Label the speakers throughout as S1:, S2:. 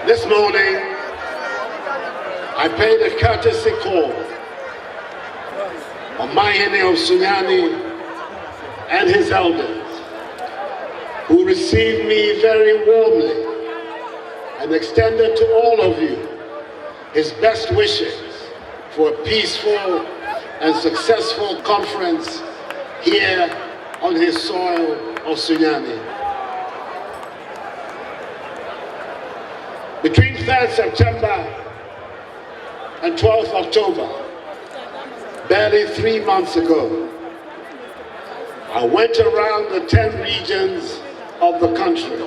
S1: This morning, I paid a courtesy call on Mahene of Sunyani and his elders, who received me very warmly and extended to all of you his best wishes for a peaceful and successful conference here on his soil of Sunyani. Between 3rd September and 12th October, barely 3 months ago, I went around the 10 regions of the country,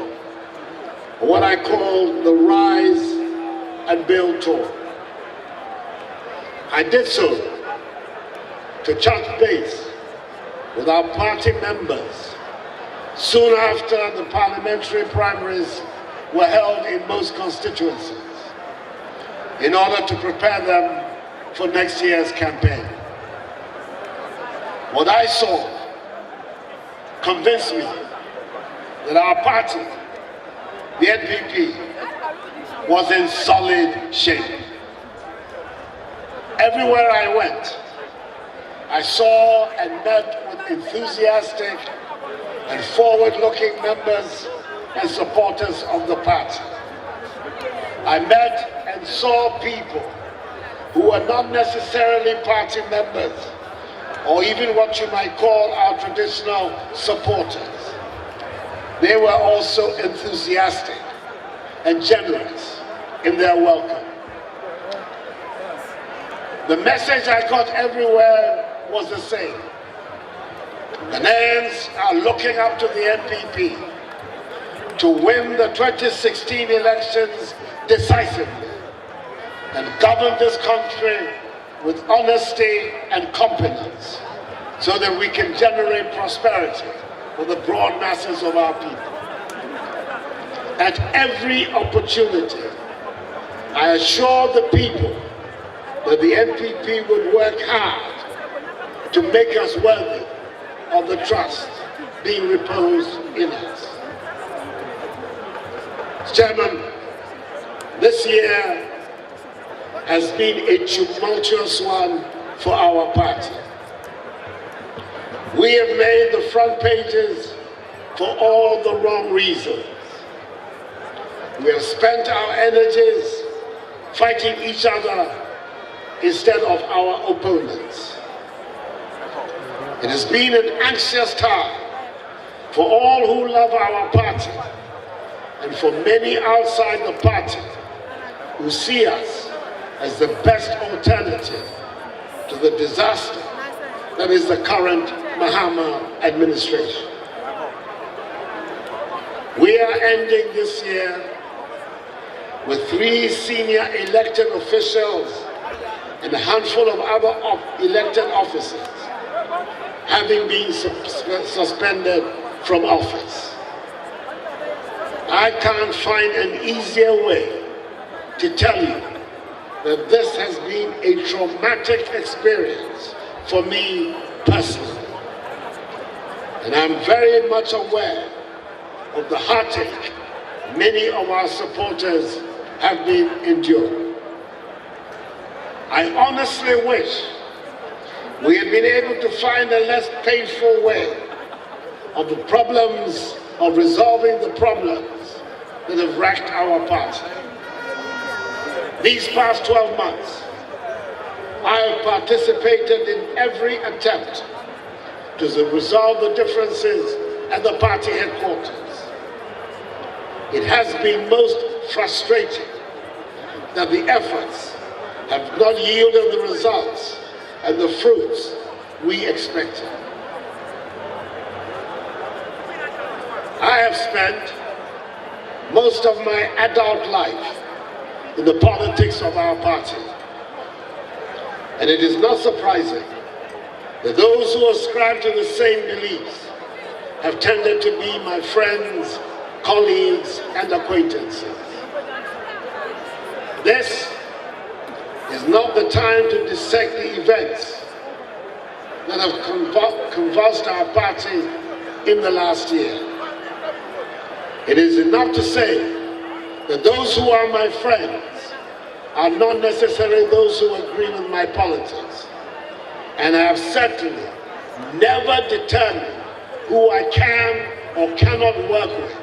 S1: what I call the Rise and Build Tour. I did so to touch base with our party members soon after the parliamentary primaries were held in most constituencies in order to prepare them for next year's campaign. What I saw convinced me that our party, the N.P.P, was in solid shape. Everywhere I went, I saw and met with enthusiastic and forward-looking members and supporters of the party. I met and saw people who were not necessarily party members, or even what you might call our traditional supporters. They were also enthusiastic and generous in their welcome. The message I got everywhere was the same. Ghanaians are looking up to the N.P.P to win the 2016 elections decisively and govern this country with honesty and competence so that we can generate prosperity for the broad masses of our people. At every opportunity, I assured the people that the N.P.P would work hard to make us worthy of the trust being reposed in us. Chairman, this year has been a tumultuous one for our party. We have made the front pages for all the wrong reasons. We have spent our energies fighting each other instead of our opponents. It has been an anxious time for all who love our party and for many outside the party who see us as the best alternative to the disaster that is the current Mahama administration. We are ending this year with 3 senior elected officials and a handful of other elected officers having been suspended from office. I can't find an easier way to tell you that this has been a traumatic experience for me personally. And I'm very much aware of the heartache many of our supporters have been enduring. I honestly wish we had been able to find a less painful way of resolving the problems that have wrecked our party. These past 12 months, I have participated in every attempt to resolve the differences at the party headquarters. It has been most frustrating that the efforts have not yielded the results and the fruits we expected. I have spent most of my adult life in the politics of our party. And it is not surprising that those who ascribe to the same beliefs have tended to be my friends, colleagues, and acquaintances. This is not the time to dissect the events that have convulsed our party in the last year. It is enough to say that those who are my friends are not necessarily those who agree with my politics. And I have certainly never determined who I can or cannot work with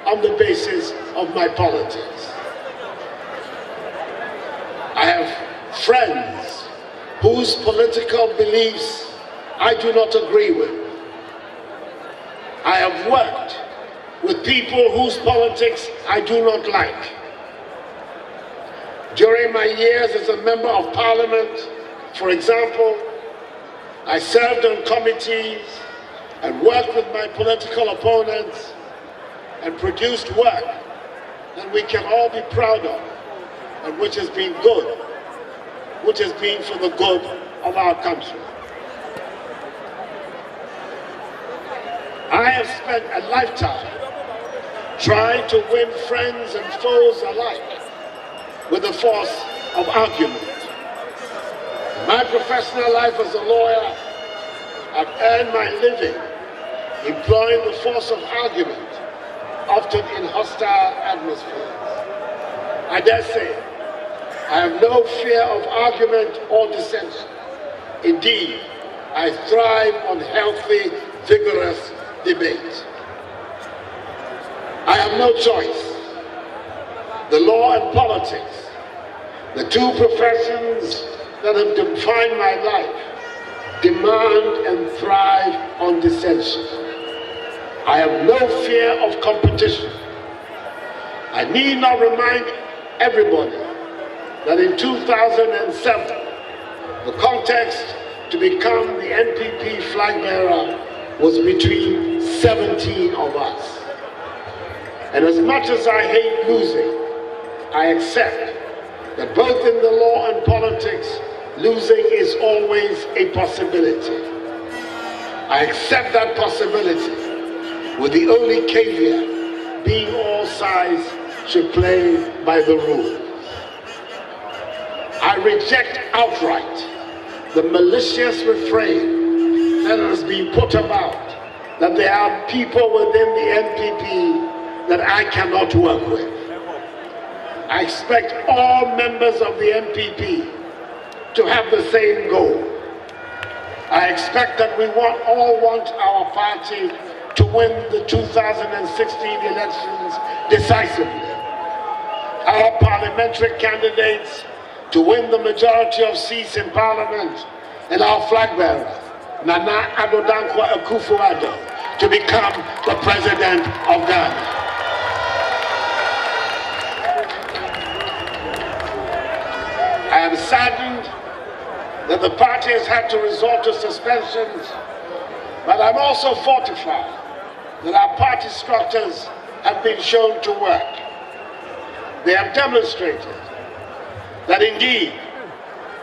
S1: on the basis of my politics. I have friends whose political beliefs I do not agree with. I have worked with people whose politics I do not like. During my years as a member of parliament, for example, I served on committees and worked with my political opponents and produced work that we can all be proud of and which has been good, which has been for the good of our country. I have spent a lifetime trying to win friends and foes alike with the force of argument. In my professional life as a lawyer, I've earned my living employing the force of argument, often in hostile atmospheres. I dare say, I have no fear of argument or dissension. Indeed, I thrive on healthy, vigorous debate. I have no choice. The law and politics, the two professions that have defined my life, demand and thrive on dissension. I have no fear of competition. I need not remind everybody that in 2007, the context to become the N.P.P. flag bearer was between 17 of us. And as much as I hate losing, I accept that both in the law and politics, losing is always a possibility. I accept that possibility, with the only caveat being all sides should play by the rules. I reject outright the malicious refrain that has been put about that there are people within the N.P.P. that I cannot work with. I expect all members of the N.P.P. to have the same goal. I expect that we all want our party to win the 2016 elections decisively. Our parliamentary candidates to win the majority of seats in parliament, and our flag bearer, Nana Addo Dankwa Akufo-Addo, to become the president of Ghana. I am saddened that the party has had to resort to suspensions, but I'm also fortified that our party structures have been shown to work. They have demonstrated that indeed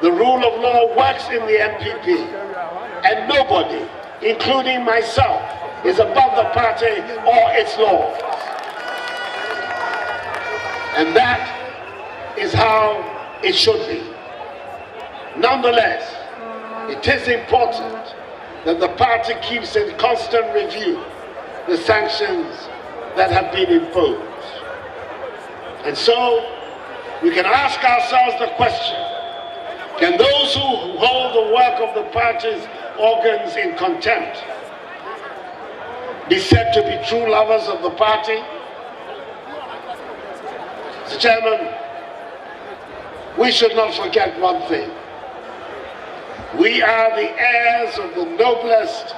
S1: the rule of law works in the N.P.P. and nobody, including myself, is above the party or its laws. And that is how it should be. Nonetheless, it is important that the party keeps in constant review the sanctions that have been imposed. And so, we can ask ourselves the question, can those who hold the work of the party's organs in contempt be said to be true lovers of the party? Mr. Chairman, we should not forget one thing. We are the heirs of the noblest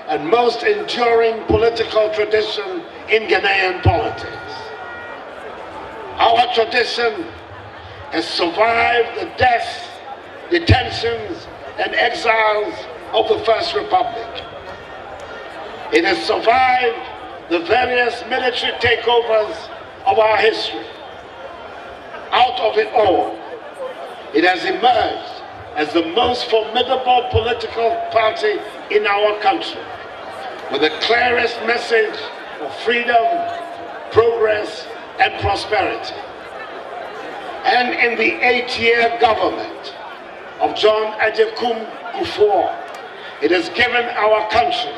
S1: and most enduring political tradition in Ghanaian politics. Our tradition has survived the deaths, detentions, and exiles of the First Republic. It has survived the various military takeovers of our history. Out of it all, it has emerged as the most formidable political party in our country, with the clearest message of freedom, progress, and prosperity. And in the 8-year government of John Ajay Kufuor, it has given our country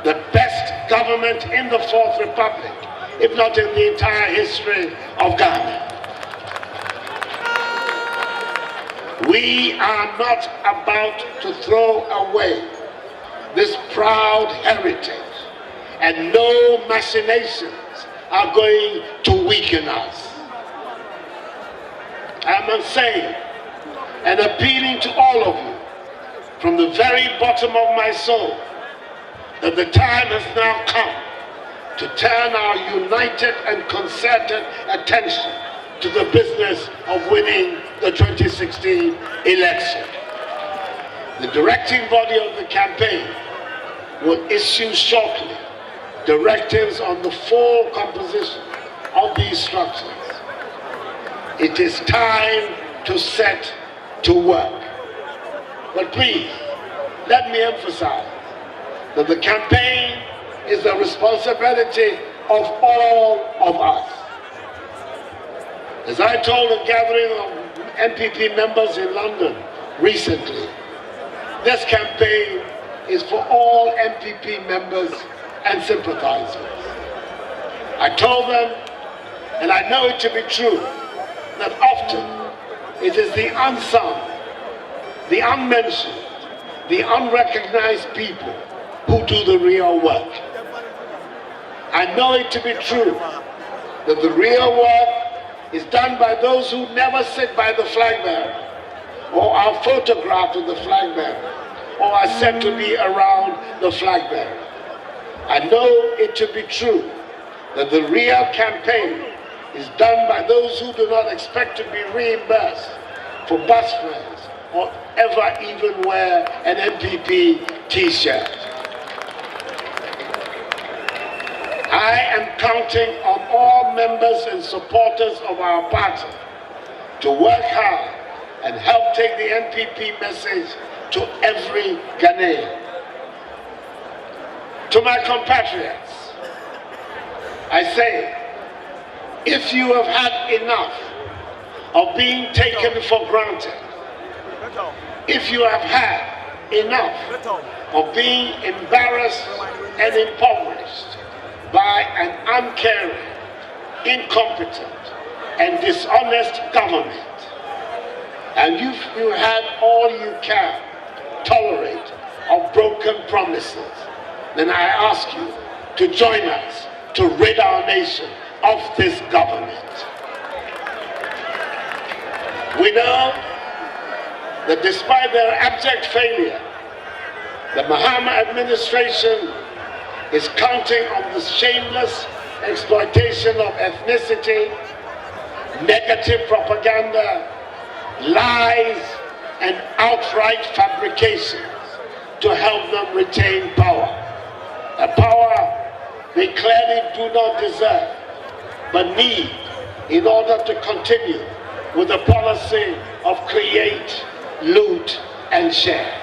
S1: the best government in the Fourth Republic, if not in the entire history of Ghana. We are not about to throw away this proud heritage, and no machinations are going to weaken us. I'm saying and appealing to all of you from the very bottom of my soul that the time has now come to turn our united and concerted attention to the business of winning the 2016 election. The directing body of the campaign will issue shortly directives on the full composition of these structures. It is time to set to work. But please, let me emphasize that the campaign is the responsibility of all of us. As I told a gathering of NPP members in London recently, this campaign is for all NPP members and sympathizers. I told them, and I know it to be true, that often it is the unsung, the unmentioned, the unrecognized people who do the real work. I know it to be true that the real work is done by those who never sit by the flag bearer, or are photographed with the flag bearer, or are said to be around the flag bearer. I know it to be true that the real campaign is done by those who do not expect to be reimbursed for bus fares or ever even wear an NPP t-shirt. I am counting on all members and supporters of our party to work hard and help take the NPP message to every Ghanaian. To my compatriots, I say, if you have had enough of being taken for granted, if you have had enough of being embarrassed and impoverished by an uncaring, incompetent, and dishonest government, and you had all you can tolerate of broken promises, then I ask you to join us to rid our nation of this government. We know that despite their abject failure, the Mahama administration is counting on the shameless exploitation of ethnicity, negative propaganda, lies, and outright fabrications to help them retain power. A power they clearly do not deserve, but need in order to continue with the policy of create, loot, and share.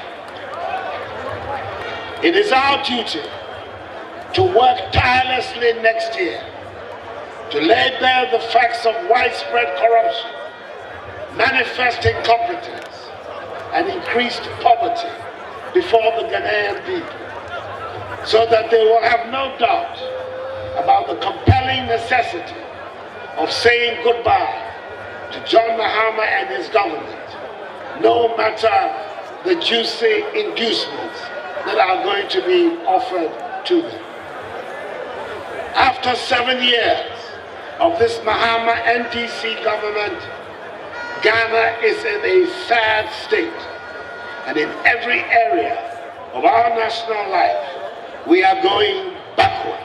S1: It is our duty to work tirelessly next year to lay bare the facts of widespread corruption, manifest incompetence, and increased poverty before the Ghanaian people, so that they will have no doubt about the compelling necessity of saying goodbye to John Mahama and his government, no matter the juicy inducements that are going to be offered to them. After 7 years of this Mahama NDC government, Ghana is in a sad state, and in every area of our national life, we are going backward.